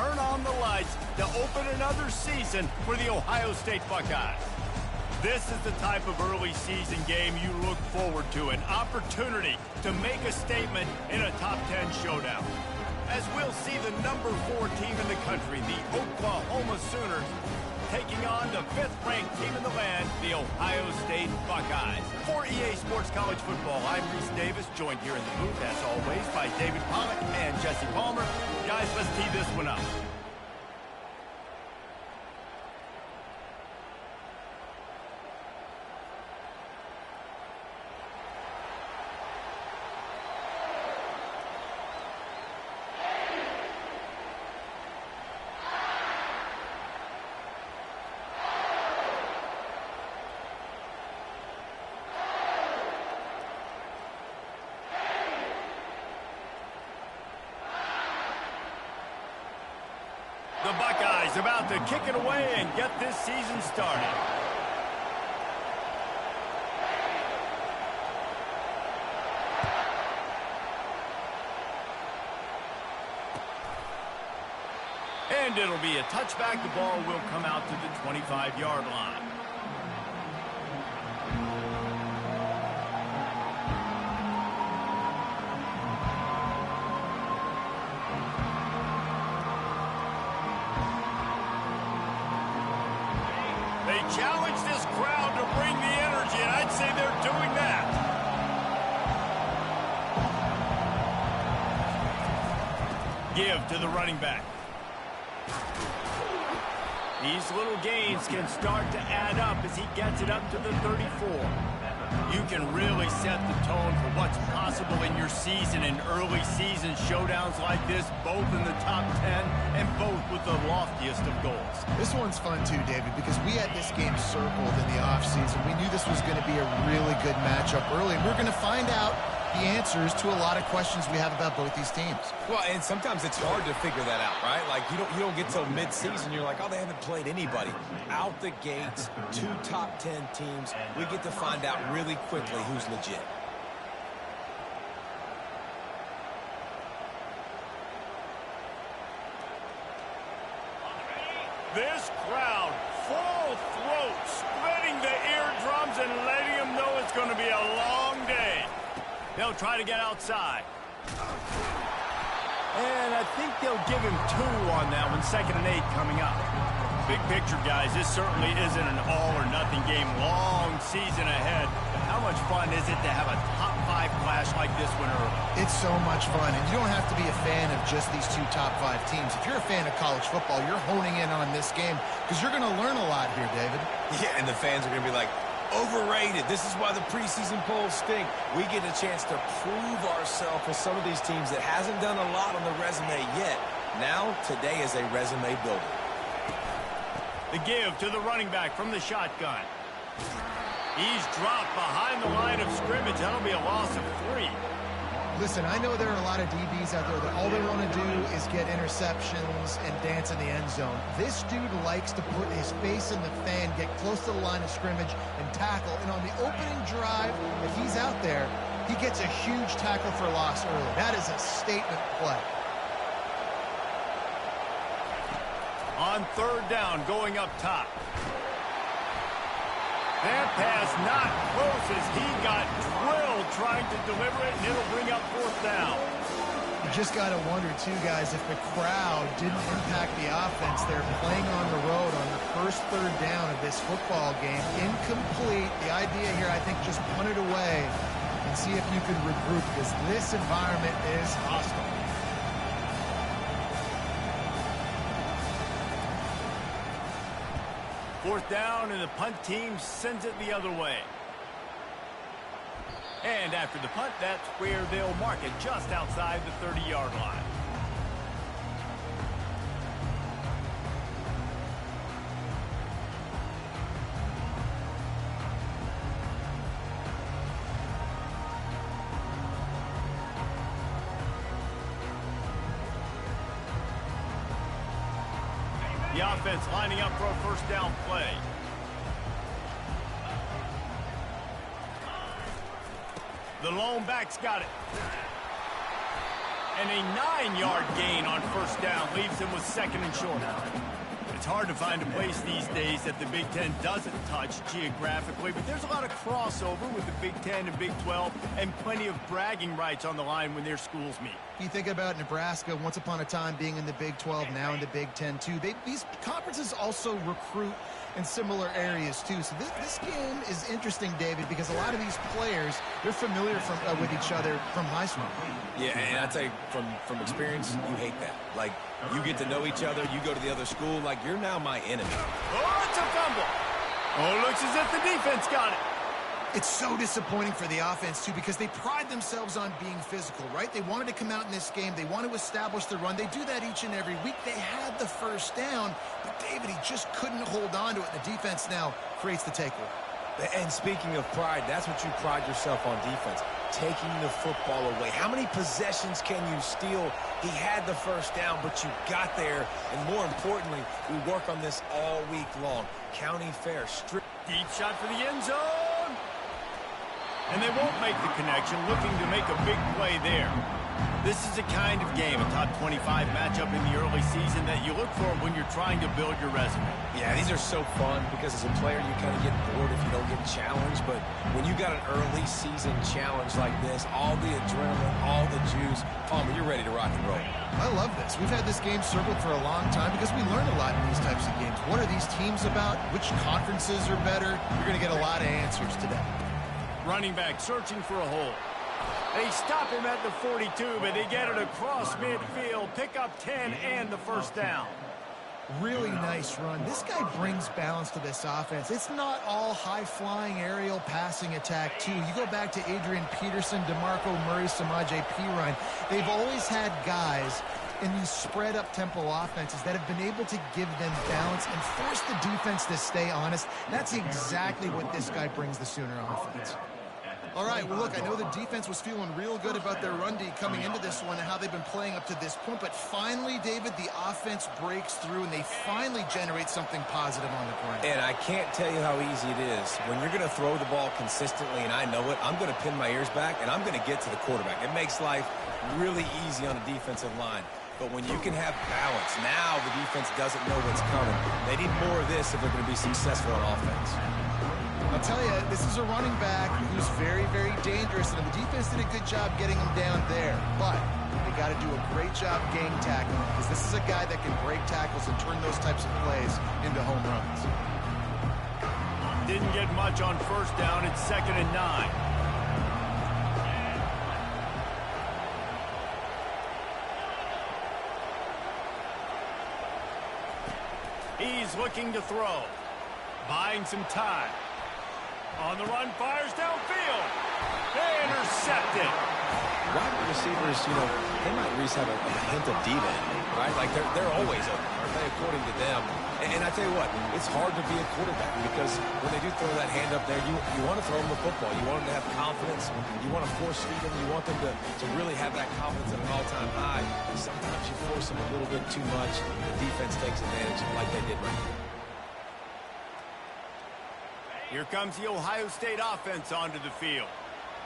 turn on the lights to open another season for the Ohio State Buckeyes. This is the type of early season game you look forward to, an opportunity to make a statement in a top 10 showdown. As we'll see the number 4 team in the country, the Oklahoma Sooners, taking on the 5th-ranked team in the land, the Ohio State Buckeyes. For EA Sports College Football, I'm Reese Davis, joined here in the booth, as always, by David Pollack and Jesse Palmer. Guys, let's tee this one up. The Buckeyes about to kick it away and get this season started. And it'll be a touchback. The ball will come out to the 25-yard line. They challenge this crowd to bring the energy, and I'd say they're doing that. Give to the running back. These little gains can start to add up as he gets it up to the 34. You can really set the tone for what's possible in your season in early season showdowns like this, both in the top 10 and both with the loftiest of goals. This one's fun too, David, because we had this game circled in the offseason. We knew this was going to be a really good matchup early, and we're going to find out the answers to a lot of questions we have about both these teams. Well, and sometimes it's hard to figure that out, right? Like, you don't get till mid-season, you're like, oh, they haven't played anybody. Out the gates, 2 top 10 teams, we get to find out really quickly who's legit. This crowd, full throat, splitting the eardrums and letting them know it's going to be a long day. They'll try to get outside. And I think they'll give him 2 on that one, 2nd and 8 coming up. Big picture, guys, this certainly isn't an all-or-nothing game. Long season ahead. How much fun is it to have a top 5 clash like this one early? It's so much fun, and you don't have to be a fan of just these 2 top 5 teams. If you're a fan of college football, you're honing in on this game because you're going to learn a lot here, David. Yeah, and the fans are going to be like, overrated. This is why the preseason polls stink. We get a chance to prove ourselves with some of these teams that hasn't done a lot on the resume yet. Now, today is a resume builder. The give to the running back from the shotgun. He's dropped behind the line of scrimmage. That'll be a loss of 3. Listen, I know there are a lot of DBs out there that all they want to do is get interceptions and dance in the end zone. This dude likes to put his face in the fan, get close to the line of scrimmage, and tackle. And on the opening drive, if he's out there, he gets a huge tackle for loss early. That is a statement play. On 3rd down, going up top. That pass not close as he got drilled trying to deliver it, and it'll bring up 4th down. You just got to wonder, too, guys, if the crowd didn't impact the offense. They're playing on the road on the first 3rd down of this football game. Incomplete. The idea here, I think, just punt it away and see if you can regroup, because this environment is hostile. Fourth down, and the punt team sends it the other way. And after the punt, that's where they'll mark it, just outside the 30-yard line. The offense lining up for a 1st down play. The lone back's got it. And a 9-yard gain on first down leaves him with second and short. It's hard to find a place these days that the Big Ten doesn't touch geographically, but there's a lot of crossover with the Big Ten and Big 12 and plenty of bragging rights on the line when their schools meet. You think about Nebraska once upon a time being in the Big 12, now in the Big 10 too. These conferences also recruit in similar areas too. So this game is interesting, David, because a lot of these players, they're familiar with each other from high school. Yeah, and I tell you, from experience, you hate that. Like, you get to know each other, you go to the other school, like, you're now my enemy. Oh, it's a fumble. Oh, looks as if the defense got it. It's so disappointing for the offense, too, because they pride themselves on being physical, right? They wanted to come out in this game. They want to establish the run. They do that each and every week. They had the first down, but David, he just couldn't hold on to it. The defense now creates the takeaway. And speaking of pride, that's what you pride yourself on defense, taking the football away. How many possessions can you steal? He had the first down, but you got there. And more importantly, we work on this all week long. County fair, deep shot for the end zone. And they won't make the connection, looking to make a big play there. This is a kind of game, a top 25 matchup in the early season that you look for when you're trying to build your resume. Yeah, these are so fun because as a player you kind of get bored if you don't get challenged. But when you got an early season challenge like this, all the adrenaline, all the juice, Palmer, you're ready to rock and roll. I love this. We've had this game circled for a long time because we learn a lot in these types of games. What are these teams about? Which conferences are better? You're going to get a lot of answers today. Running back searching for a hole. They stop him at the 42, but they get it across midfield. Pick up 10 and the first down. Really nice run. This guy brings balance to this offense. It's not all high-flying aerial passing attack, too. You go back to Adrian Peterson, DeMarco Murray, Samaje Perine. They've always had guys in these spread-up tempo offenses that have been able to give them balance and force the defense to stay honest. That's exactly what this guy brings the Sooner offense. All right, well, look, I know the defense was feeling real good about their run D coming into this one and how they've been playing up to this point, but finally, David, the offense breaks through and they finally generate something positive on the ground. And I can't tell you how easy it is. When you're going to throw the ball consistently, and I know it, I'm going to pin my ears back, and I'm going to get to the quarterback. It makes life really easy on a defensive line. But when you can have balance, now the defense doesn't know what's coming. They need more of this if they're going to be successful on offense. I'll tell you, this is a running back who's very, very dangerous, and the defense did a good job getting him down there. But they got to do a great job gang tackling, because this is a guy that can break tackles and turn those types of plays into home runs. Didn't get much on first down. It's 2nd and 9. He's looking to throw. Buying some time. On the run, fires downfield. They intercepted. Wide receivers, you know, they might at least have a hint of D-man, right? Like, they're always open, aren't they, according to them? And I tell you what, it's hard to be a quarterback because when they do throw that hand up there, you want to throw them the football. You want them to have confidence. You want to force feed them. You want them to really have that confidence at an all-time high. Sometimes you force them a little bit too much. The defense takes advantage like they did right now. Here comes the Ohio State offense onto the field.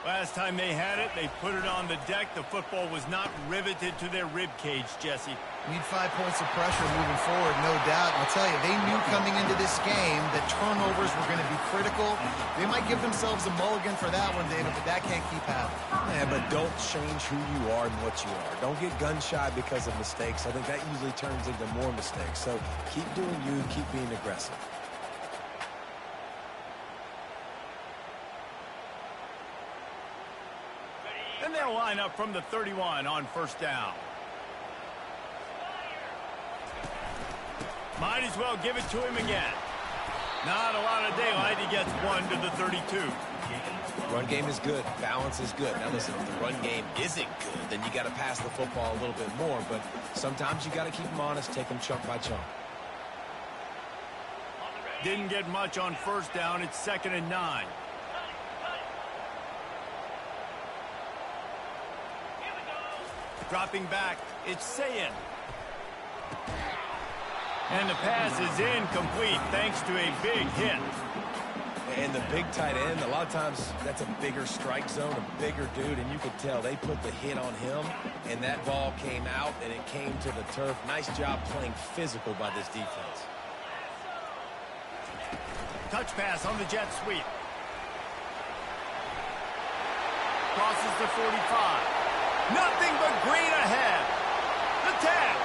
Last time they had it, they put it on the deck. The football was not riveted to their rib cage, Jesse. Need 5 points of pressure moving forward, no doubt. And I'll tell you, they knew coming into this game that turnovers were going to be critical. They might give themselves a mulligan for that one, David, but that can't keep happening. Yeah, but don't change who you are and what you are. Don't get gun-shy because of mistakes. I think that usually turns into more mistakes. So keep doing you, keep being aggressive. And they'll line up from the 31 on first down. Might as well give it to him again. Not a lot of daylight. He gets 1 to the 32. Run game is good. Balance is good. Now listen, if the run game isn't good, then you got to pass the football a little bit more. But sometimes you got to keep them honest, take them chunk by chunk. Didn't get much on first down. It's 2nd and 9. Dropping back, it's Sayin. And the pass is incomplete thanks to a big hit. And the big tight end, a lot of times that's a bigger strike zone, a bigger dude, and you could tell they put the hit on him, and that ball came out, and it came to the turf. Nice job playing physical by this defense. Touch pass on the jet sweep. Crosses the 45. Nothing but green ahead. The tag.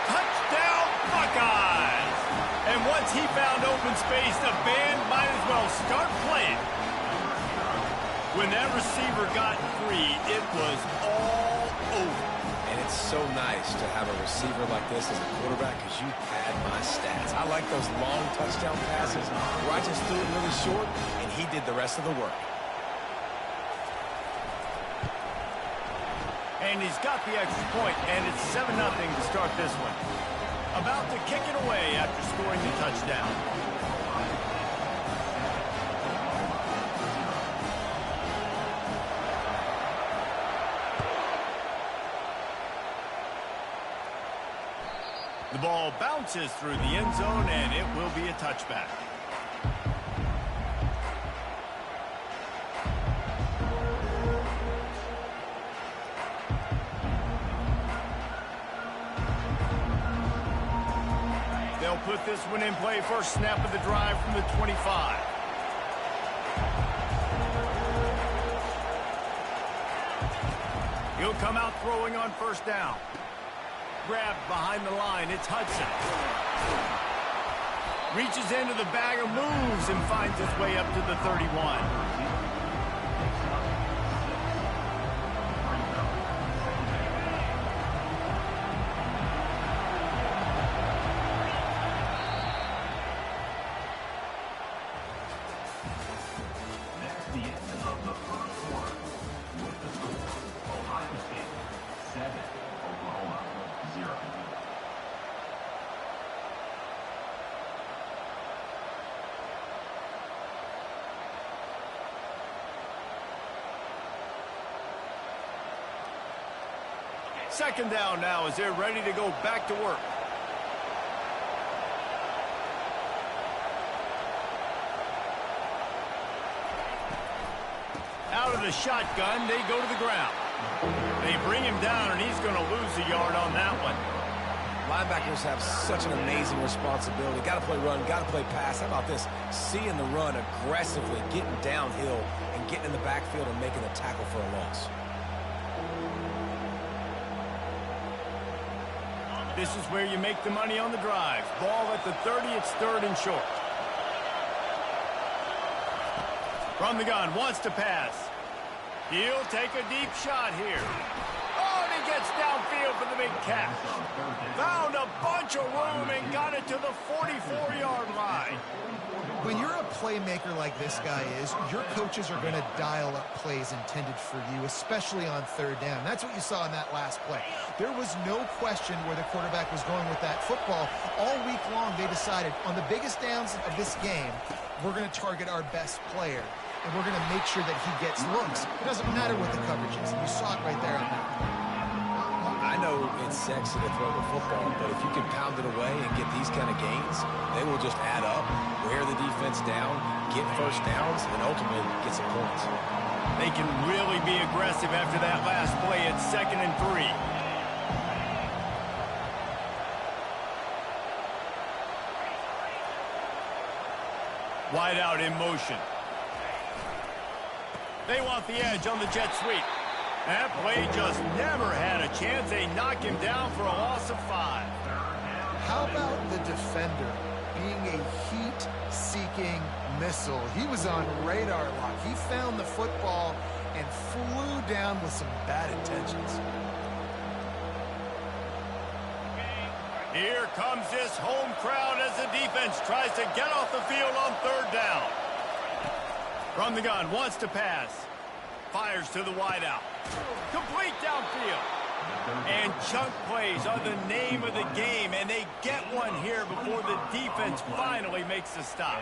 Touchdown, Buckeyes. And once he found open space, the band might as well start playing. When that receiver got free, it was all over. And it's so nice to have a receiver like this as a quarterback because you pad my stats. I like those long touchdown passes where I just threw it really short, and he did the rest of the work. And he's got the extra point, and it's 7-0 to start this one. About to kick it away after scoring the touchdown. The ball bounces through the end zone, and it will be a touchback. They'll put this one in play. First snap of the drive from the 25. He'll come out throwing on first down. Grabbed behind the line. It's Hudson. Reaches into the bag of moves and finds his way up to the 31. Second down now as they're ready to go back to work. Out of the shotgun, they go to the ground. They bring him down, and he's going to lose a yard on that one. Linebackers have such an amazing responsibility. Got to play run, got to play pass. How about this? Seeing the run aggressively, getting downhill, and getting in the backfield and making a tackle for a loss. This is where you make the money on the drive. Ball at the 30, it's third and short. From the gun, wants to pass. He'll take a deep shot here. Oh, and he gets downfield for the big catch. Found a bunch of room and got it to the 44-yard line. When you're a playmaker like this guy is, your coaches are going to dial up plays intended for you, especially on third down. That's what you saw in that last play. There was no question where the quarterback was going with that football. All week long, they decided on the biggest downs of this game, we're going to target our best player, and we're going to make sure that he gets looks. It doesn't matter what the coverage is. You saw it right there on that. I know it's sexy to throw the football, but if you can pound it away and get these kind of gains, they will just add up, wear the defense down, get first downs, and ultimately get some points. They can really be aggressive after that last play at 2nd and 3. Wide out in motion. They want the edge on the jet sweep. That play just never had a chance. They knock him down for a loss of 5. How about the defender being a heat-seeking missile? He was on radar lock. He found the football and flew down with some bad intentions. Here comes this home crowd as the defense tries to get off the field on third down. From the gun, wants to pass. Fires to the wideout. Complete downfield. And chunk plays are the name of the game, and they get one here before the defense finally makes the stop.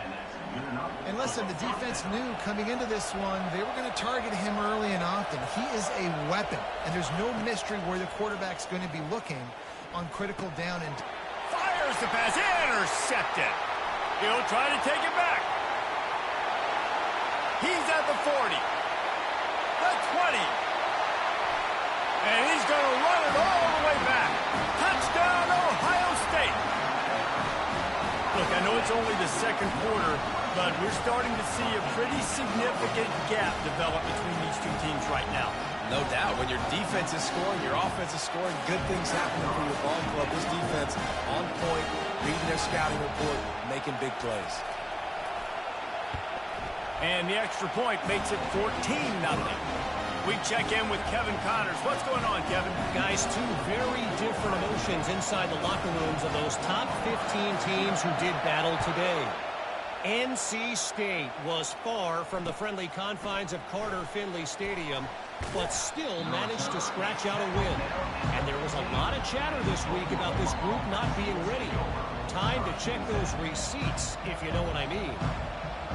And listen, the defense knew coming into this one, they were going to target him early and often. He is a weapon, and there's no mystery where the quarterback's going to be looking on critical down. And fires the pass, intercepted. He'll try to take it back. He's at the 40. The 20. And he's going to run it all the way back. Touchdown, Ohio State. Look, I know it's only the second quarter, but we're starting to see a pretty significant gap develop between these two teams right now. No doubt. When your defense is scoring, your offense is scoring, good things happening for your ball club. This defense on point, reading their scouting report, making big plays. And the extra point makes it 14-0. We check in with Kevin Connors. What's going on, Kevin? Guys, two very different emotions inside the locker rooms of those top 15 teams who did battle today. NC State was far from the friendly confines of Carter Finley Stadium, but still managed to scratch out a win. And there was a lot of chatter this week about this group not being ready. Time to check those receipts, if you know what I mean.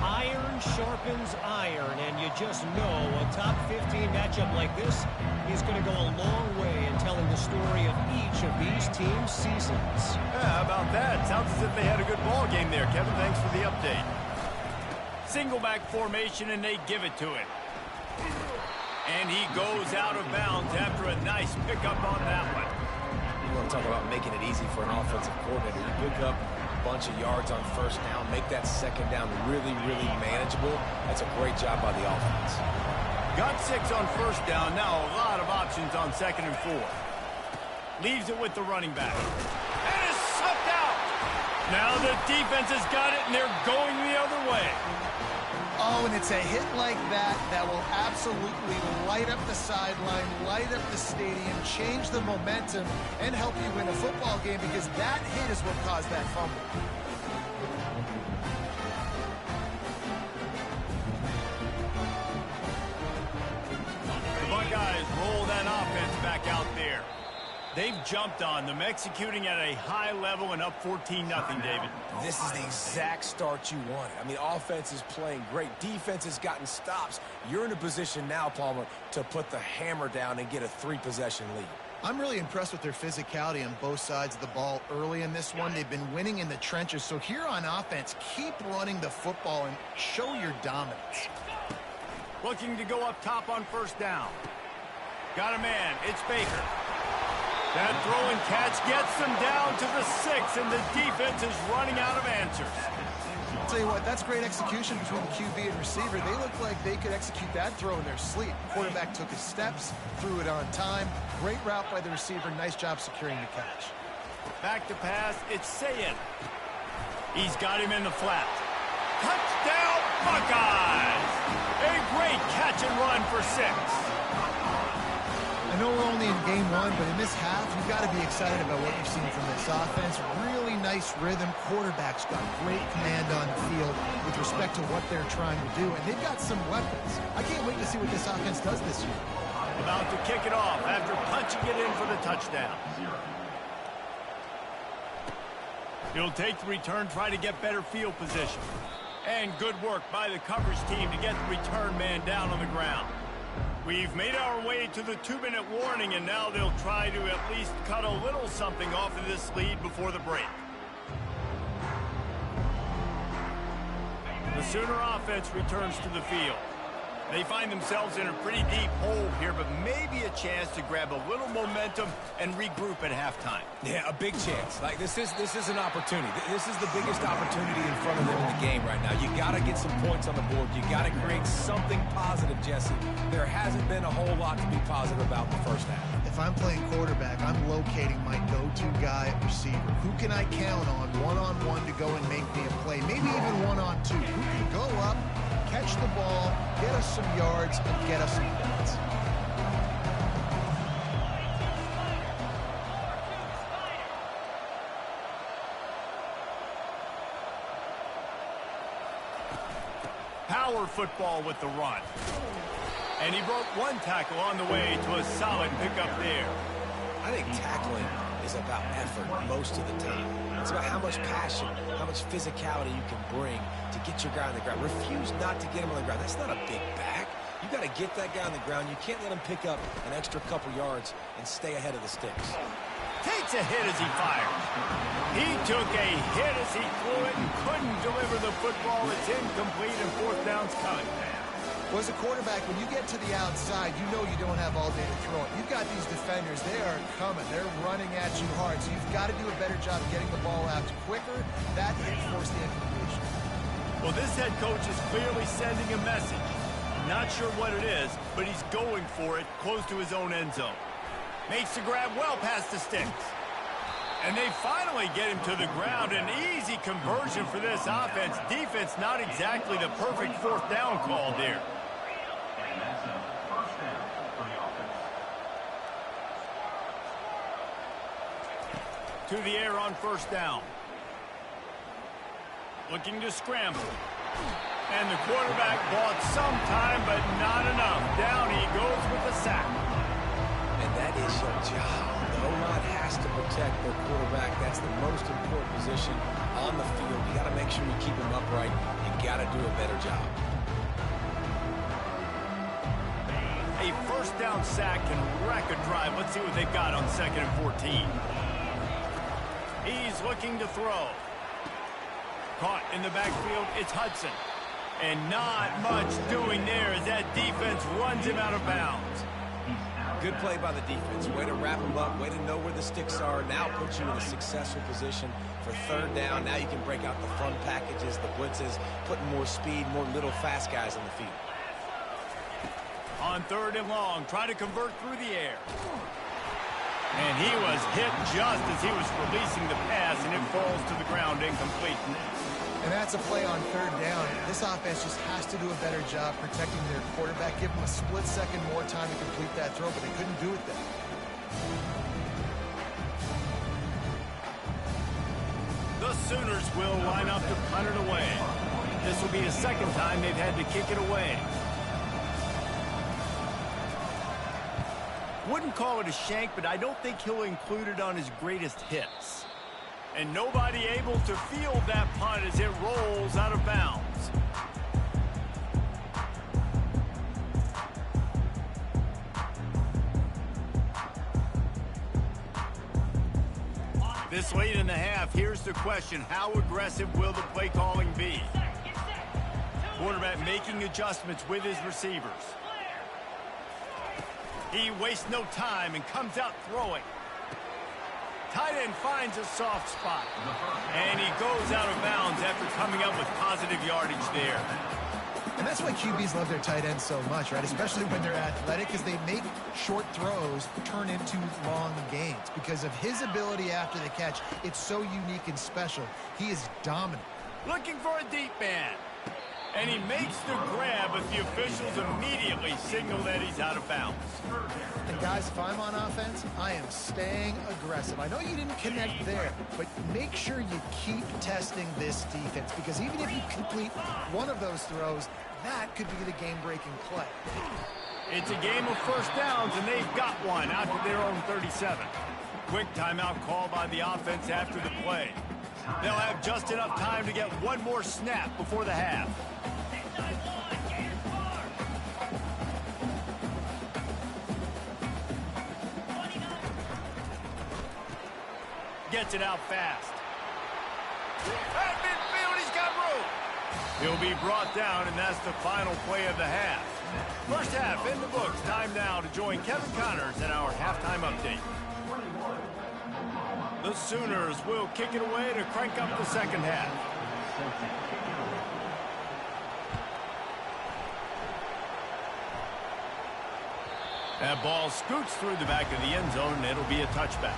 Iron sharpens iron, and you just know a top 15 matchup like this is going to go a long way in telling the story of each of these teams' seasons. Yeah, how about that? Sounds as if they had a good ball game there, Kevin. Thanks for the update. Single back formation, and they give it to him. And he goes out of bounds after a nice pickup on that one. You want to talk about making it easy for an offensive coordinator. You pick up a bunch of yards on first down, make that second down really, really manageable. That's a great job by the offense. Got 6 on first down. Now a lot of options on 2nd and 4. Leaves it with the running back. And it's sucked out. Now the defense has got it, and they're going the other way. Oh, and it's a hit like that that will absolutely light up the sideline, light up the stadium, change the momentum, and help you win a football game, because that hit is what caused that fumble. The Buckeyes roll that offense back out there. They've jumped on them, executing at a high level and up 14-0, David. This is the exact start you wanted. I mean, offense is playing great. Defense has gotten stops. You're in a position now, Palmer, to put the hammer down and get a 3-possession lead. I'm really impressed with their physicality on both sides of the ball early in this one. They've been winning in the trenches. So here on offense, keep running the football and show your dominance. Looking to go up top on first down. Got a man. It's Baker. That throw and catch gets them down to the 6, and the defense is running out of answers. I'll tell you what, that's great execution between the QB and receiver. They look like they could execute that throw in their sleep. Quarterback took his steps, threw it on time. Great route by the receiver. Nice job securing the catch. Back to pass. It's Sayin. He's got him in the flat. Touchdown, Buckeyes! A great catch and run for 6. I know we're only in game one, but in this half, you've got to be excited about what you've seen from this offense. Really nice rhythm. Quarterback's got great command on the field with respect to what they're trying to do, and they've got some weapons. I can't wait to see what this offense does this year. About to kick it off after punching it in for the touchdown. He'll take the return, try to get better field position. And good work by the coverage team to get the return man down on the ground. We've made our way to the 2-minute warning, and now they'll try to at least cut a little something off of this lead before the break. The Sooner offense returns to the field. They find themselves in a pretty deep hole here, but maybe a chance to grab a little momentum and regroup at halftime. Yeah, a big chance. Like, this is an opportunity. This is the biggest opportunity in front of them in the game right now. You got to get some points on the board. You got to create something positive, Jesse. There hasn't been a whole lot to be positive about in the first half. If I'm playing quarterback, I'm locating my go-to guy at receiver. Who can I count on one-on-one to go and make me a play? Maybe even one-on-two. Who can go up, catch the ball, get us some yards, and get us some points. Power football with the run. And he broke one tackle on the way to a solid pickup there. I think tackling is about effort most of the time. It's about how much passion, how much physicality you can bring to get your guy on the ground. Refuse not to get him on the ground. That's not a big back. You got to get that guy on the ground. You can't let him pick up an extra couple yards and stay ahead of the sticks. Takes a hit as he fires. He took a hit as he threw it and couldn't deliver the football. It's incomplete, and 4th down's coming. Well, as a quarterback, when you get to the outside, you know you don't have all day to throw it. You've got these defenders. They are coming. They're running at you hard. So you've got to do a better job getting the ball out quicker. That hit forced the incompletion. Well, this head coach is clearly sending a message. Not sure what it is, but he's going for it close to his own end zone. Makes the grab well past the sticks. And they finally get him to the ground. An easy conversion for this offense. Defense not exactly the perfect fourth down call there. To the air on first down. Looking to scramble. And the quarterback bought some time, but not enough. Down he goes with the sack. And that is your job. The O-line has to protect their quarterback. That's the most important position on the field. You got to make sure you keep him upright. You got to do a better job. A first down sack can wreck a drive. Let's see what they've got on 2nd and 14. He's looking to throw. Caught in the backfield, it's Hudson. And not much doing there as that defense runs him out of bounds. Good play by the defense. Way to wrap him up. Way to know where the sticks are. Now puts you in a successful position for third down. Now you can break out the front packages, the blitzes, putting more speed, more little fast guys on the field. On 3rd and long, trying to convert through the air. And he was hit just as he was releasing the pass, and it falls to the ground incomplete. And that's a play on 3rd down. This offense just has to do a better job protecting their quarterback. Give them a split second more time to complete that throw, but they couldn't do it then. The Sooners will line up to punt it away. This will be the second time they've had to kick it away. Wouldn't call it a shank, but I don't think he'll include it on his greatest hits. And nobody able to field that punt as it rolls out of bounds. This late in the half, here's the question. How aggressive will the play calling be? Quarterback making adjustments with his receivers. He wastes no time and comes out throwing. Tight end finds a soft spot. And he goes out of bounds after coming up with positive yardage there. And that's why QBs love their tight ends so much, right? Especially when they're athletic, because they make short throws turn into long gains. Because of his ability after the catch, it's so unique and special. He is dominant. Looking for a deep man. And he makes the grab, but the officials immediately signal that he's out of bounds. And guys, if I'm on offense, I am staying aggressive. I know you didn't connect there, but make sure you keep testing this defense, because even if you complete one of those throws, that could be the game-breaking play. It's a game of first downs, and they've got one out to their own 37. Quick timeout call by the offense after the play. They'll have just enough time to get one more snap before the half. Gets it out fast. At midfield, he's got room. He'll be brought down, and that's the final play of the half. First half in the books. Time now to join Kevin Connors in our halftime update. The Sooners will kick it away to crank up the second half. That ball scoots through the back of the end zone, and it'll be a touchback.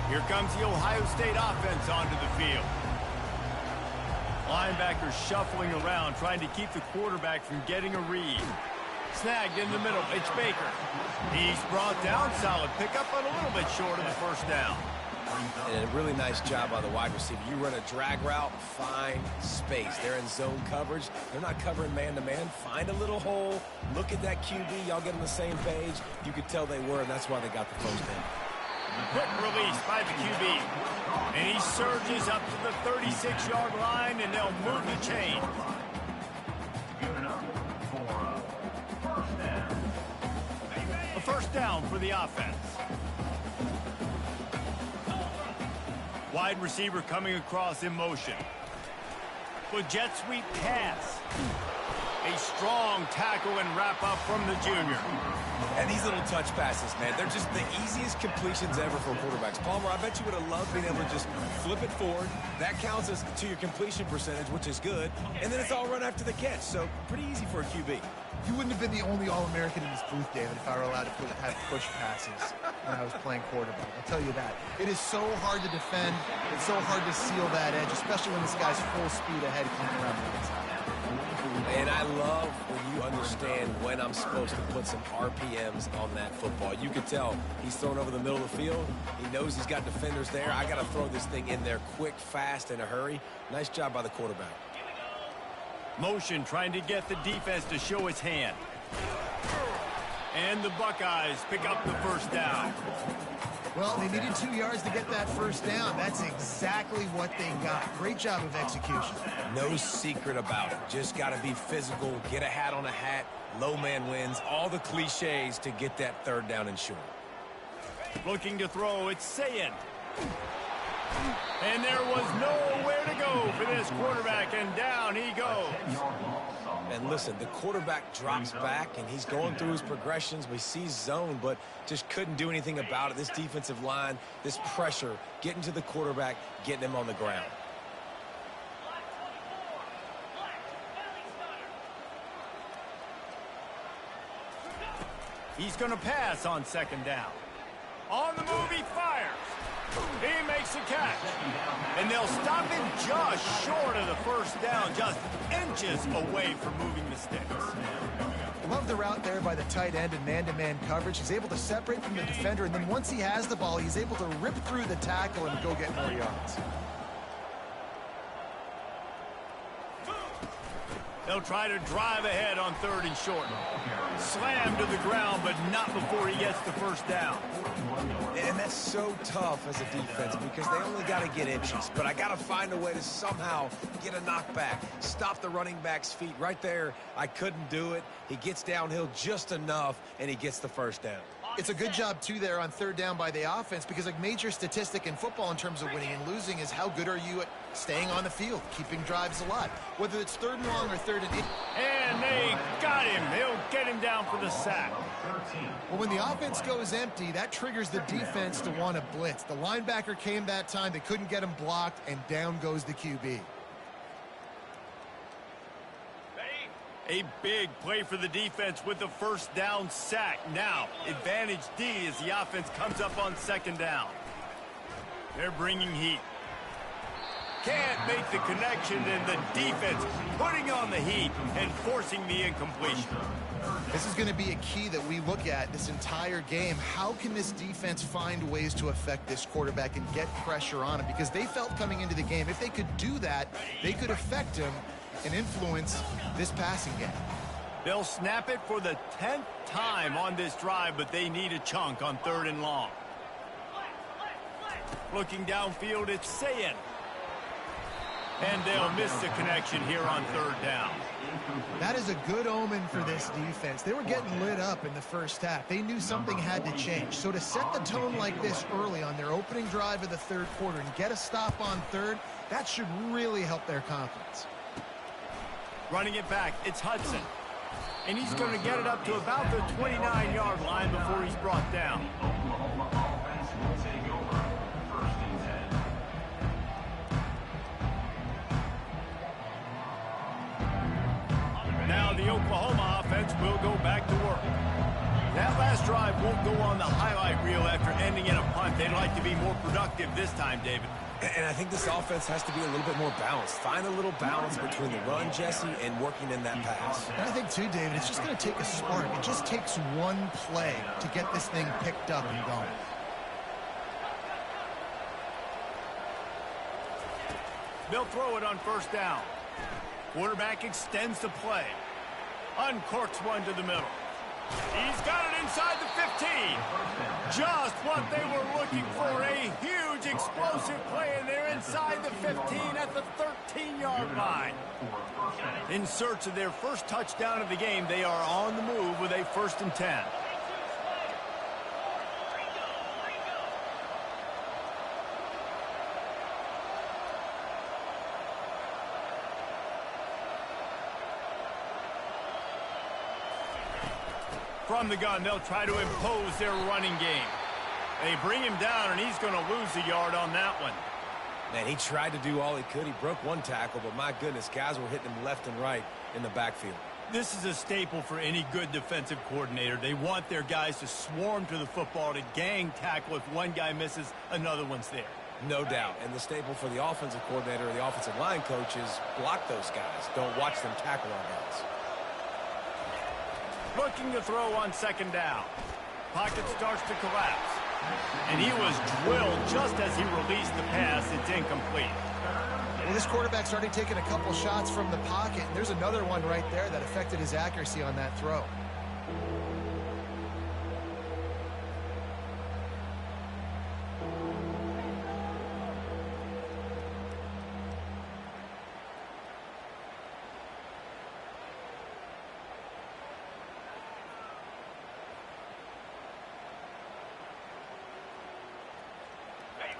Here comes the Ohio State offense onto the field. Linebackers shuffling around, trying to keep the quarterback from getting a read. Snagged in the middle, it's Baker. He's brought down, solid pickup, but a little bit short of the first down. And a really nice job by the wide receiver. You run a drag route, find space. They're in zone coverage. They're not covering man-to-man. Find a little hole. Look at that QB. Y'all get on the same page. You could tell they were, and that's why they got the first down. Quick release by the QB. And he surges up to the 36-yard line, and they'll move the chain. A first down for the offense. Wide receiver coming across in motion. With jet sweep pass. A strong tackle and wrap up from the junior. And these little touch passes, man, they're just the easiest completions ever for quarterbacks. Palmer, I bet you would have loved being able to just flip it forward. That counts as to your completion percentage, which is good. And then it's all run after the catch, so pretty easy for a QB. You wouldn't have been the only All-American in this booth, David, if I were allowed to have push passes when I was playing quarterback. I'll tell you that. It is so hard to defend. It's so hard to seal that edge, especially when this guy's full speed ahead coming around the inside. And I love when you understand when I'm supposed to put some RPMs on that football. You can tell he's thrown over the middle of the field. He knows he's got defenders there. I got to throw this thing in there quick, fast, in a hurry. Nice job by the quarterback. Motion trying to get the defense to show its hand. And the Buckeyes pick up the first down. Well, they needed 2 yards to get that first down. That's exactly what they got. Great job of execution. No secret about it. Just got to be physical, get a hat on a hat, low man wins, all the cliches to get that third down and short. Looking to throw, it's Sayin. And there was nowhere to go for this quarterback, and down he goes. And listen, the quarterback drops back, and he's going through his progressions. We see zone, but just couldn't do anything about it. This defensive line, this pressure, getting to the quarterback, getting him on the ground. He's going to pass on second down. On the move, he fires. He makes a catch. And they'll stop him just short of the first down, just inches away from moving the sticks. Love the route there by the tight end in man-to-man coverage. He's able to separate from the defender, and then once he has the ball, he's able to rip through the tackle and go get more yards. They'll try to drive ahead on third and short. Slam to the ground, but not before he gets the first down. And that's so tough as a defense because they only got to get inches. But I got to find a way to somehow get a knockback, stop the running back's feet right there. I couldn't do it. He gets downhill just enough, and he gets the first down. It's a good job, too, there on third down by the offense because a major statistic in football in terms of winning and losing is how good are you at staying on the field, keeping drives alive, whether it's third and long or third and 8. And they got him. They'll get him down for the sack. Well, when the offense goes empty, that triggers the defense to want to blitz. The linebacker came that time. They couldn't get him blocked, and down goes the QB. A big play for the defense with the first down sack. Now, advantage D as the offense comes up on second down. They're bringing heat. Can't make the connection, and the defense putting on the heat and forcing the incompletion. This is going to be a key that we look at this entire game. How can this defense find ways to affect this quarterback and get pressure on him? Because they felt coming into the game, if they could do that, they could affect him and influence this passing game. They'll snap it for the 10th time on this drive, but they need a chunk on third and long. Looking downfield, it's Sayin. And they'll miss the connection here on third down. That is a good omen for this defense. They were getting lit up in the first half. They knew something had to change. So to set the tone like this early on their opening drive of the third quarter and get a stop on third, that should really help their confidence. Running it back, it's Hudson. And he's going to get it up to about the 29-yard line before he's brought down. Now the Oklahoma offense will go back to work. That last drive won't go on the highlight reel after ending in a punt. They'd like to be more productive this time, David. And I think this offense has to be a little bit more balanced. Find a little balance between the run, Jesse, and working in that pass. And I think, too, David, it's just going to take a spark. It just takes one play to get this thing picked up and going. They'll throw it on first down. Quarterback extends the play. Uncorks one to the middle. He's got it inside the 15. Just what they were looking for. A huge explosive play, and they're inside the 15 at the 13-yard line. In search of their first touchdown of the game, they are on the move with a 1st and 10. From the gun, they'll try to impose their running game. They bring him down, and he's going to lose a yard on that one. Man, he tried to do all he could. He broke one tackle, but my goodness, guys were hitting him left and right in the backfield. This is a staple for any good defensive coordinator. They want their guys to swarm to the football, to gang tackle. If one guy misses, another one's there. No doubt. And the staple for the offensive coordinator or the offensive line coach is block those guys. Don't watch them tackle our guys. Looking to throw on 2nd down. Pocket starts to collapse. And he was drilled just as he released the pass. It's incomplete. Well, this quarterback's already taken a couple shots from the pocket. And there's another one right there that affected his accuracy on that throw.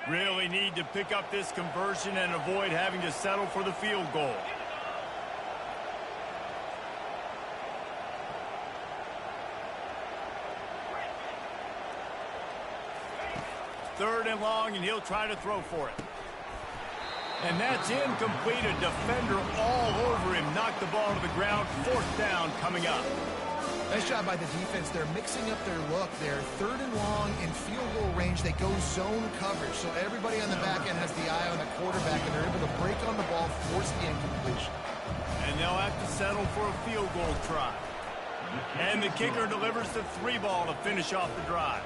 Really need to pick up this conversion and avoid having to settle for the field goal. Third and long, and he'll try to throw for it. And that's incomplete. A defender all over him. Knocked the ball to the ground. 4th down coming up. Nice job by the defense. They're mixing up their look. They're 3rd and long in field goal range. They go zone coverage. So everybody on the back end has the eye on the quarterback, and they're able to break on the ball, force the incompletion. And they'll have to settle for a field goal try. And the kicker delivers the 3-ball to finish off the drive.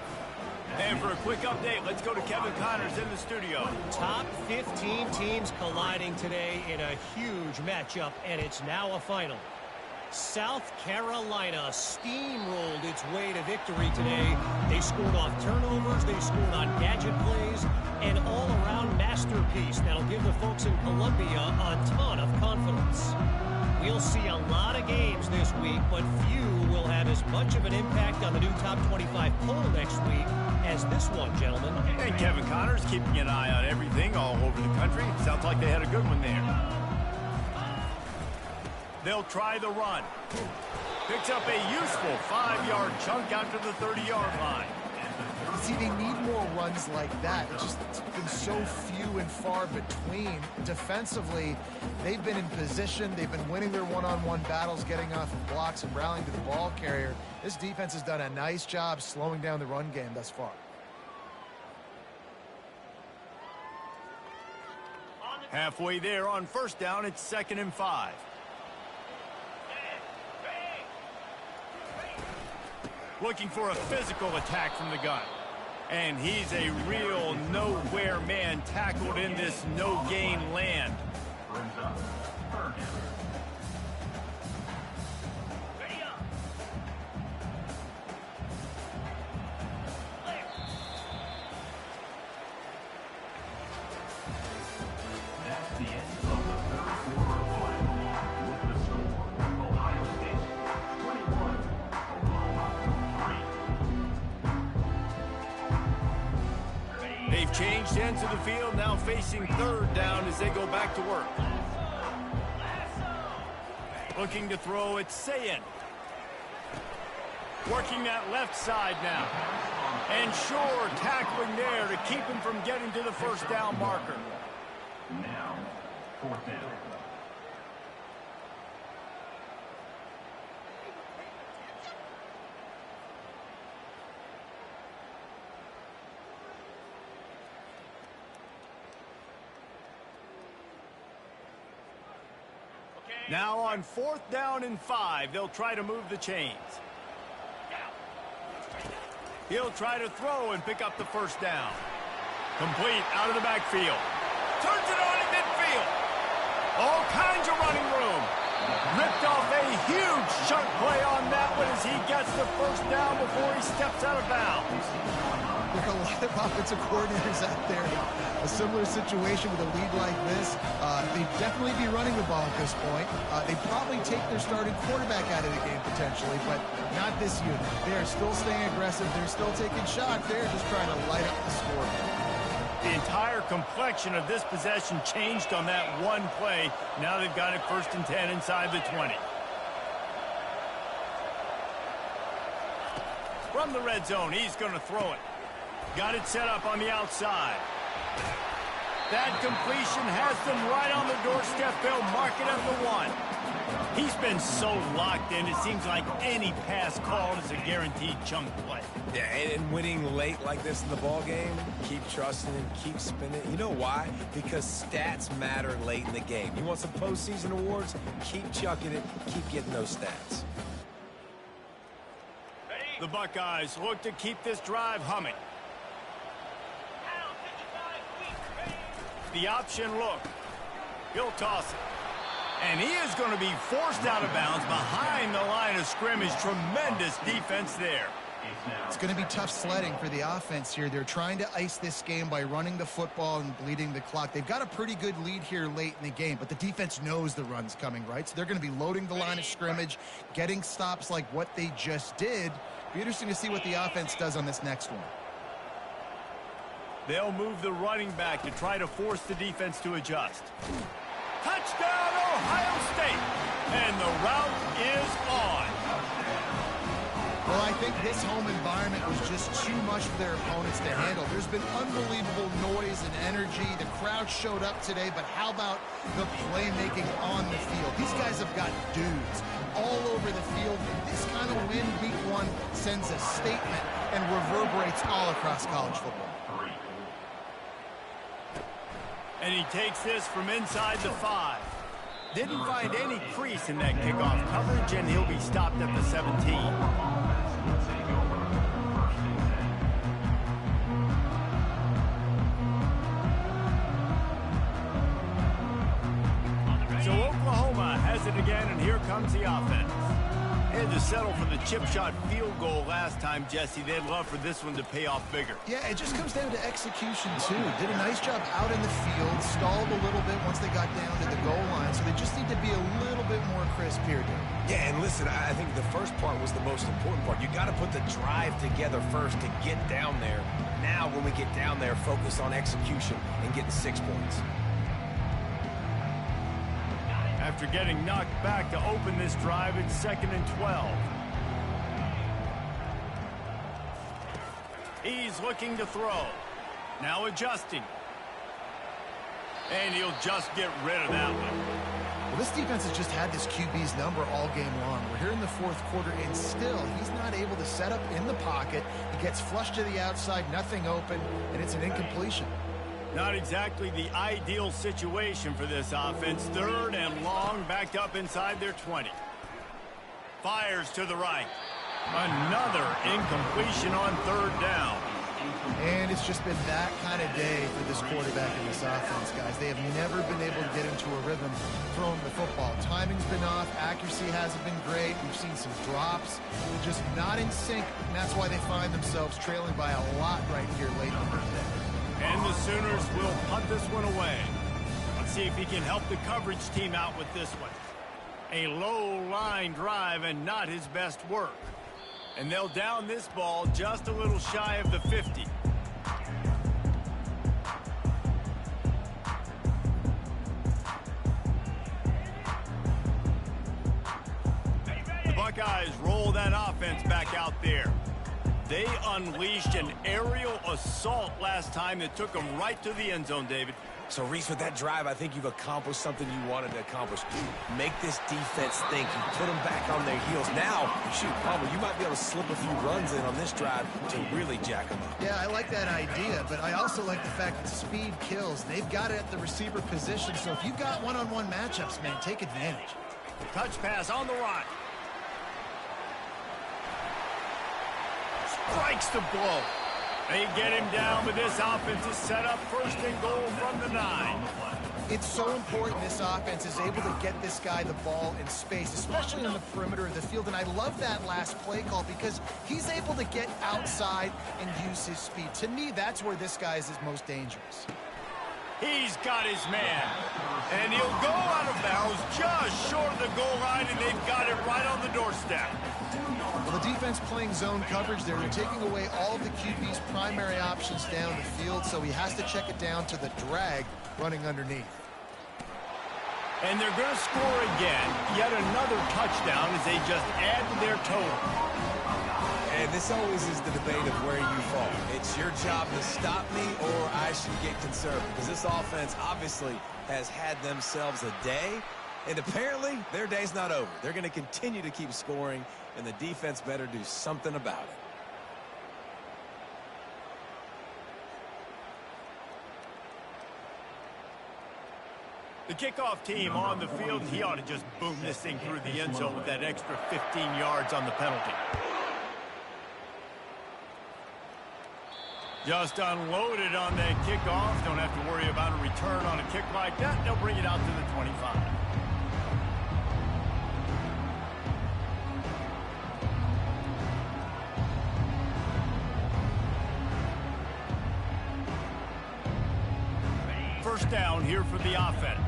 And for a quick update, let's go to Kevin Connors in the studio. Top 15 teams colliding today in a huge matchup, and it's now a final. South Carolina steamrolled its way to victory today. They scored off turnovers, they scored on gadget plays, an all-around masterpiece that'll give the folks in Columbia a ton of confidence. We'll see a lot of games this week, but few will have as much of an impact on the new Top 25 poll next week as this one, gentlemen. And Kevin Connors keeping an eye on everything all over the country. Sounds like they had a good one there. They'll try the run. Picks up a useful 5-yard chunk out to the 30-yard line. See, they need more runs like that. It's been so few and far between. Defensively, they've been in position. They've been winning their one-on-one battles, getting off of blocks and rallying to the ball carrier. This defense has done a nice job slowing down the run game thus far. Halfway there on 1st down, it's 2nd and 5. Looking for a physical attack from the gun. And he's a real nowhere man tackled in this no-gain land. They've changed ends of the field, now facing 3rd down as they go back to work. Looking to throw, it's Sayin. Working that left side now. And Shore tackling there to keep him from getting to the 1st down marker. Now, 4th down. Now on 4th down and 5, they'll try to move the chains. He'll try to throw and pick up the 1st down. Complete out of the backfield. Turns it on in midfield. All kinds of running room. Ripped off a huge chunk play on that one as he gets the first down before he steps out of bounds. There are a lot of offensive coordinators out there. A similar situation with a lead like this. They'd definitely be running the ball at this point. They'd probably take their starting quarterback out of the game potentially, but not this unit. They're still staying aggressive. They're still taking shots. They're just trying to light up the scoreboard. The entire complexion of this possession changed on that one play. Now they've got it 1st and 10 inside the 20. From the red zone, he's going to throw it. Got it set up on the outside. That completion has them right on the doorstep. They'll mark it at the 1. He's been so locked in, it seems like any pass called is a guaranteed chunk play. Yeah, and winning late like this in the ball game, keep trusting him, keep spinning. You know why? Because stats matter late in the game. You want some postseason awards? Keep chucking it, keep getting those stats. The Buckeyes look to keep this drive humming. The option look. He'll toss it. And he is going to be forced out of bounds behind the line of scrimmage. Tremendous defense there. It's going to be tough sledding for the offense here. They're trying to ice this game by running the football and bleeding the clock. They've got a pretty good lead here late in the game, but the defense knows the run's coming, right? So they're going to be loading the line of scrimmage, getting stops like what they just did. Be interesting to see what the offense does on this next one. They'll move the running back to try to force the defense to adjust. Touchdown, Ohio State! And the route is on. Well, I think this home environment was just too much for their opponents to handle. There's been unbelievable noise and energy. The crowd showed up today, but how about the playmaking on the field? These guys have got dudes all over the field, and this kind of win week 1 sends a statement and reverberates all across college football. And he takes this from inside the 5. Didn't find any crease in that kickoff coverage, and he'll be stopped at the 17. So Oklahoma has it again, and here comes the offense. Had to settle for the chip shot field goal last time, Jesse. They'd love for this one to pay off bigger. Yeah, it just comes down to execution, too. Did a nice job out in the field, stalled a little bit once they got down to the goal line, so they just need to be a little bit more crisp here, dude. Yeah, and listen, I think the first part was the most important part. You got to put the drive together first to get down there. Now, when we get down there, focus on execution and getting 6 points. After getting knocked back to open this drive, it's 2nd and 12. He's looking to throw. Now adjusting. And he'll just get rid of that one. Well, this defense has just had this QB's number all game long. We're here in the 4th quarter, and still, he's not able to set up in the pocket. He gets flushed to the outside, nothing open, and it's an incompletion. Not exactly the ideal situation for this offense. 3rd and long, backed up inside their 20. Fires to the right. Another incompletion on 3rd down. And it's just been that kind of day for this quarterback and this offense, guys. They have never been able to get into a rhythm throwing the football. Timing's been off. Accuracy hasn't been great. We've seen some drops. They're just not in sync, and that's why they find themselves trailing by a lot right here late in the day. And the Sooners will punt this one away. Let's see if he can help the coverage team out with this one. A low line drive and not his best work. And they'll down this ball just a little shy of the 50. The Buckeyes roll that offense back out there. They unleashed an aerial assault last time that took them right to the end zone, David. So, Reese, with that drive, I think you've accomplished something you wanted to accomplish. Make this defense think. You put them back on their heels. Now, shoot, probably you might be able to slip a few runs in on this drive to really jack them up. Yeah, I like that idea, but I also like the fact that speed kills. They've got it at the receiver position, so if you've got one-on-one matchups, man, take advantage. Touch pass on the right. Strikes the blow. They get him down, but this offense is set up 1st and goal from the 9. It's so important this offense is able to get this guy the ball in space, especially on the perimeter of the field. And I love that last play call because he's able to get outside and use his speed. To me, that's where this guy is most dangerous. He's got his man, and he'll go out of bounds just short of the goal line, and they've got it right on the doorstep. Well, the defense playing zone coverage there. They're taking away all of the QB's primary options down the field, so he has to check it down to the drag running underneath. And they're going to score again. Yet another touchdown as they just add to their total. And this always is the debate of where you fall. It's your job to stop me or I should get concerned, because this offense obviously has had themselves a day, and apparently their day's not over. They're going to continue to keep scoring, and the defense better do something about it. The kickoff team on the field, he ought to just boom this thing through the end zone with that extra 15 yards on the penalty. Just unloaded on that kickoff. Don't have to worry about a return on a kick like that. They'll bring it out to the 25. First down here for the offense.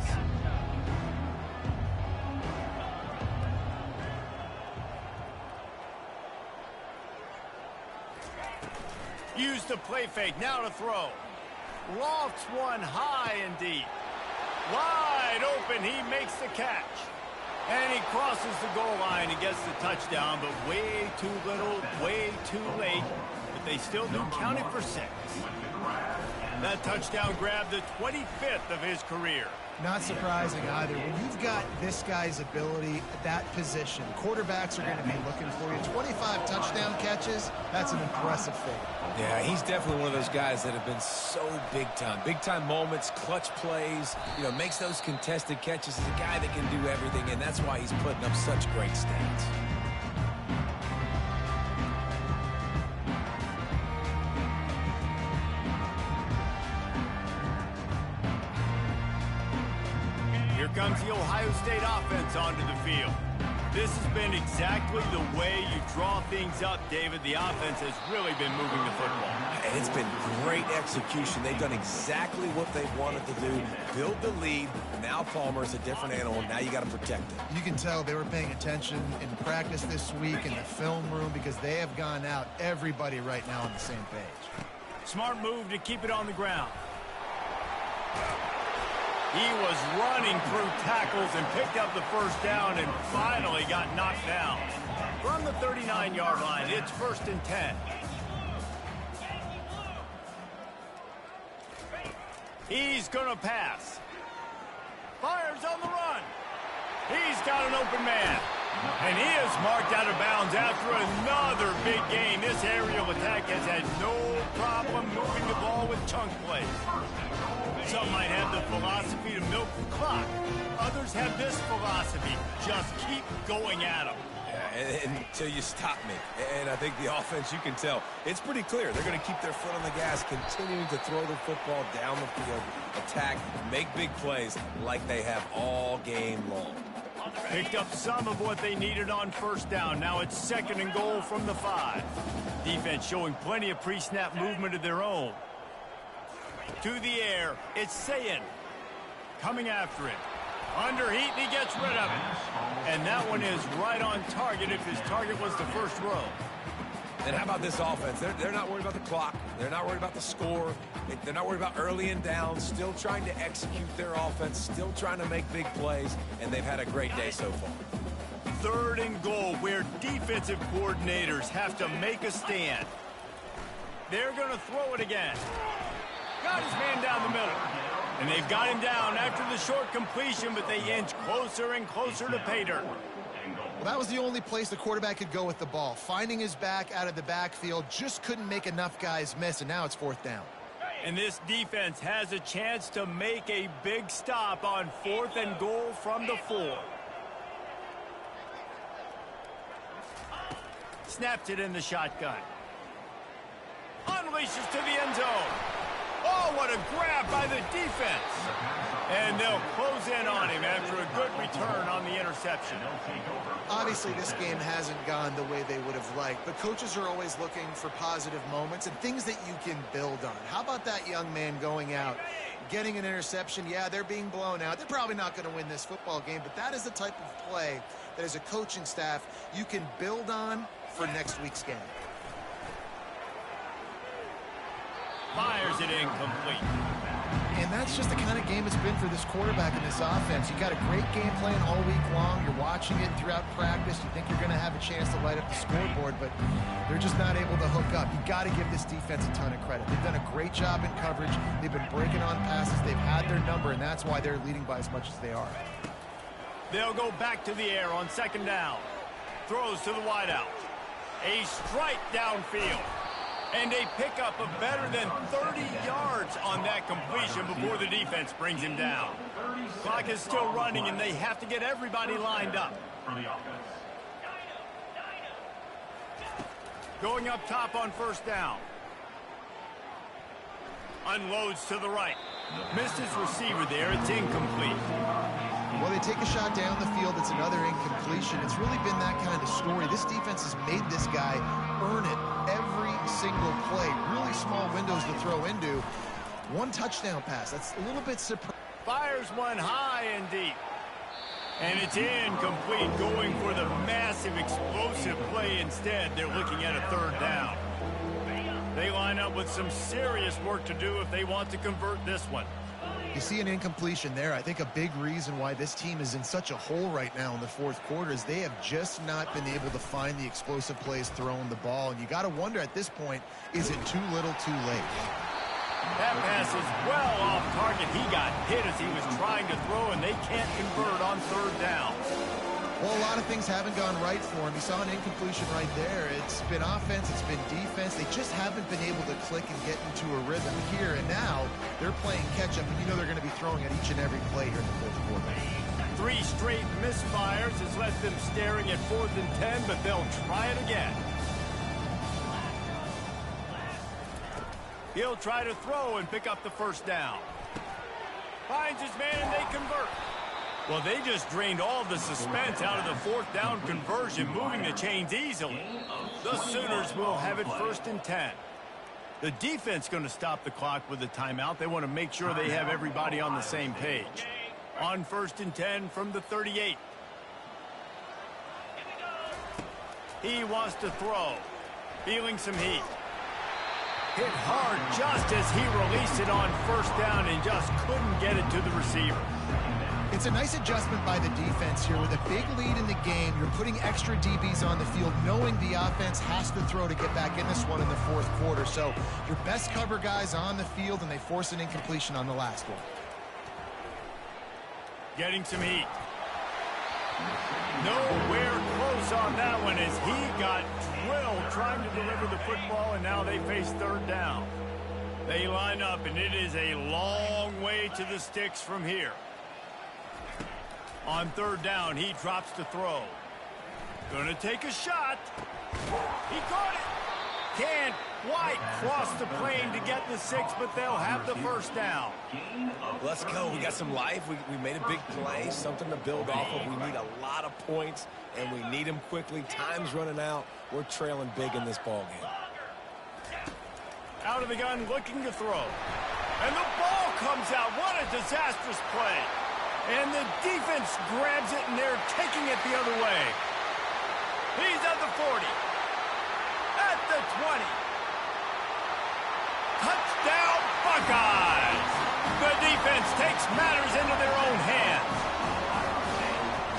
Use the play fake, now to throw. Lofts one high and deep. Wide open, he makes the catch. And he crosses the goal line and gets the touchdown, but way too little, way too late. But they still do count it for 6. That touchdown grabbed the 25th of his career. Not surprising either. When you've got this guy's ability at that position, quarterbacks are going to be looking for you. 25 touchdown catches, that's an impressive thing. Yeah, he's definitely one of those guys that have been so big time. Big time moments, clutch plays, makes those contested catches. He's a guy that can do everything, and that's why he's putting up such great stats. Here comes the Ohio State offense onto the field. This has been exactly the way you draw things up, David. The offense has really been moving the football. And it's been great execution. They've done exactly what they wanted to do. Build the lead. Now Palmer's a different animal. Now you got to protect it. You can tell they were paying attention in practice this week in the film room because they have gone out, everybody right now on the same page. Smart move to keep it on the ground. He was running through tackles and picked up the first down and finally got knocked down. From the 39-yard line, it's 1st and 10. He's going to pass. Fires on the run. He's got an open man. And he is marked out of bounds after another big game. This aerial attack has had no problem moving the ball with chunk plays. Some might have the philosophy to milk the clock. Others have this philosophy. Just keep going at them. Yeah, until you stop me. And I think the offense, you can tell, it's pretty clear. They're going to keep their foot on the gas, continuing to throw the football down the field, attack, make big plays like they have all game long. Picked up some of what they needed on first down. Now it's 2nd and goal from the 5. Defense showing plenty of pre-snap movement of their own. To the air, it's Sayin. Coming after it. Under heat, and he gets rid of it. And that one is right on target if his target was the first row. And how about this offense? They're not worried about the clock. They're not worried about the score. They're not worried about early and down. Still trying to execute their offense. Still trying to make big plays. And they've had a great day so far. 3rd and goal, where defensive coordinators have to make a stand. They're going to throw it again. Got his man down the middle. And they've got him down after the short completion, but they inch closer and closer to pay dirt. Well, that was the only place the quarterback could go with the ball. Finding his back out of the backfield, just couldn't make enough guys miss, and now it's 4th down. And this defense has a chance to make a big stop on 4th and goal from the 4. Snapped it in the shotgun. Unleashes to the end zone. Oh, what a grab by by the defense. And they'll close in on him after a good return on the interception. Obviously, this game hasn't gone the way they would have liked, but coaches are always looking for positive moments and things that you can build on. How about that young man going out, getting an interception? Yeah, they're being blown out. They're probably not going to win this football game, but that is the type of play that as a coaching staff you can build on for next week's game. Fires it incomplete. And that's just the kind of game it's been for this quarterback in this offense. You got a great game plan all week long. You're watching it throughout practice. You think you're going to have a chance to light up the scoreboard, but they're just not able to hook up. You got to give this defense a ton of credit. They've done a great job in coverage. They've been breaking on passes. They've had their number, and that's why they're leading by as much as they are. They'll go back to the air on second down. Throws to the wideout. A strike downfield. And a pickup of better than 30 yards on that completion before the defense brings him down. Clock is still running, and they have to get everybody lined up. Going up top on first down. Unloads to the right. Missed his receiver there. It's incomplete. Well, they take a shot down the field. It's another incompletion. It's really been that kind of story. This defense has made this guy earn it every single play. Really small windows to throw into. One touchdown pass. That's a little bit surprising. Fires one high and deep. And it's incomplete, going for the massive explosive play instead. They're looking at a third down. They line up with some serious work to do if they want to convert this one. You see an incompletion there. I think a big reason why this team is in such a hole right now in the fourth quarter is they have just not been able to find the explosive plays throwing the ball. And you got to wonder at this point, is it too little too late? That pass is well off target. He got hit as he was trying to throw, and they can't convert on third down. Well, a lot of things haven't gone right for him. You saw an incompletion right there. It's been offense, it's been defense. They just haven't been able to click and get into a rhythm here. And now they're playing catch-up, and you know they're going to be throwing at each and every play here in the fourth quarter. 3 straight misfires has left them staring at 4th and 10, but they'll try it again. He'll try to throw and pick up the first down. Finds his man, and they convert. Well, they just drained all the suspense out of the 4th down conversion, moving the chains easily. The Sooners will have it 1st and 10. The defense going to stop the clock with a timeout. They want to make sure they have everybody on the same page. On 1st and 10 from the 38. He wants to throw. Feeling some heat. Hit hard just as he released it on 1st down and just couldn't get it to the receiver. It's a nice adjustment by the defense here. With a big lead in the game, you're putting extra DBs on the field, knowing the offense has to throw to get back in this one in the fourth quarter. So your best cover guys on the field, and they force an incompletion on the last one. Getting some heat. Nowhere close on that one as he got drilled trying to deliver the football, and now they face third down. They line up, and it is a long way to the sticks from here. On third down, he drops to throw. Gonna take a shot. He caught it. Can't quite cross the plane to get the 6, but they'll have the first down. Let's go. We got some life. We made a big play, something to build off of. We need a lot of points, and we need them quickly. Time's running out. We're trailing big in this ball game. Out of the gun, looking to throw. And the ball comes out. What a disastrous play. And the defense grabs it, and they're taking it the other way. He's at the 40. At the 20. Touchdown, Buckeyes! The defense takes matters into their own hands.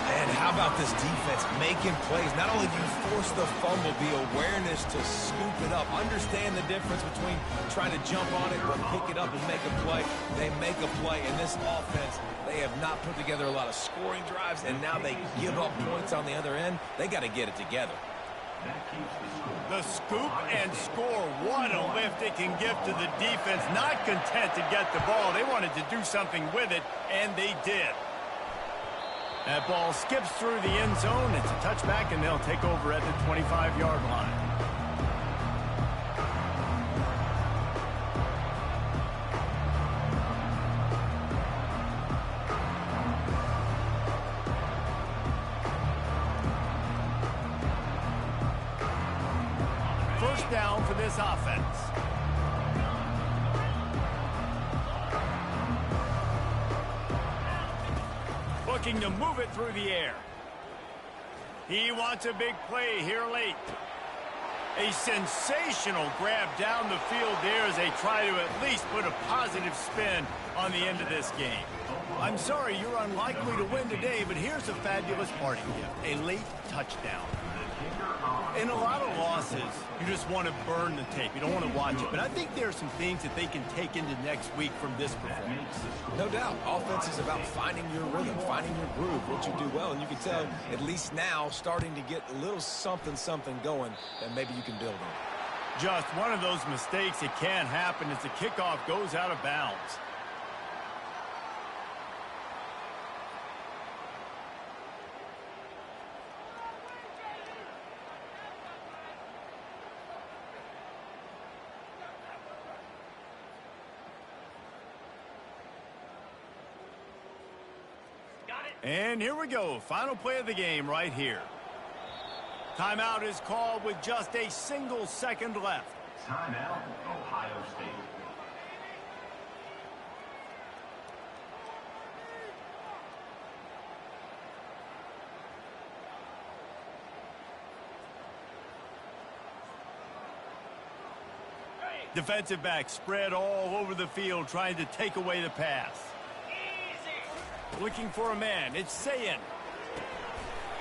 And how about this defense making plays? Not only do you force the fumble, the awareness to scoop it up. Understand the difference between trying to jump on it but pick it up and make a play. They make a play, and this offense, they have not put together a lot of scoring drives, and now they give up points on the other end. They got to get it together. The scoop and score. What a lift it can give to the defense. Not content to get the ball. They wanted to do something with it, and they did. That ball skips through the end zone. It's a touchback, and they'll take over at the 25-yard line. this offense. Looking to move it through the air. He wants a big play here late. A sensational grab down the field there as they try to at least put a positive spin on the end of this game. I'm sorry you're unlikely to win today, but here's a fabulous parting gift, a late touchdown. In a lot of losses, you just want to burn the tape. You don't want to watch it. But I think there are some things that they can take into next week from this performance. No doubt. Offense is about finding your rhythm, finding your groove, what you do well. And you can tell, at least now, starting to get a little something going that maybe you can build on. Just one of those mistakes that can happen as the kickoff goes out of bounds. And here we go. Final play of the game right here. Timeout is called with just a single second left. Timeout, Ohio State. Defensive back spread all over the field trying to take away the pass. Looking for a man. It's Sayin.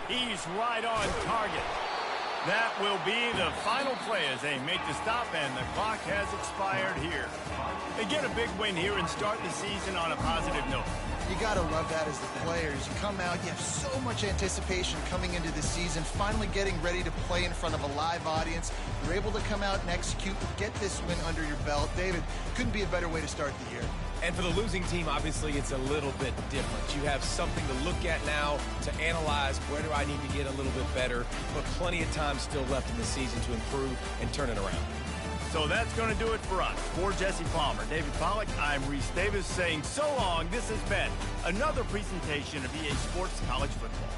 He's right on target. That will be the final play as they make the stop, and the clock has expired here. They get a big win here and start the season on a positive note. You got to love that as the players. You come out, you have so much anticipation coming into the season, finally getting ready to play in front of a live audience. You're able to come out and execute, get this win under your belt. David, couldn't be a better way to start the year. And for the losing team, obviously, it's a little bit different. You have something to look at now to analyze where do I need to get a little bit better, but plenty of time still left in the season to improve and turn it around. So that's going to do it for us. For Jesse Palmer, David Pollack, I'm Reese Davis saying so long. This has been another presentation of EA Sports College Football.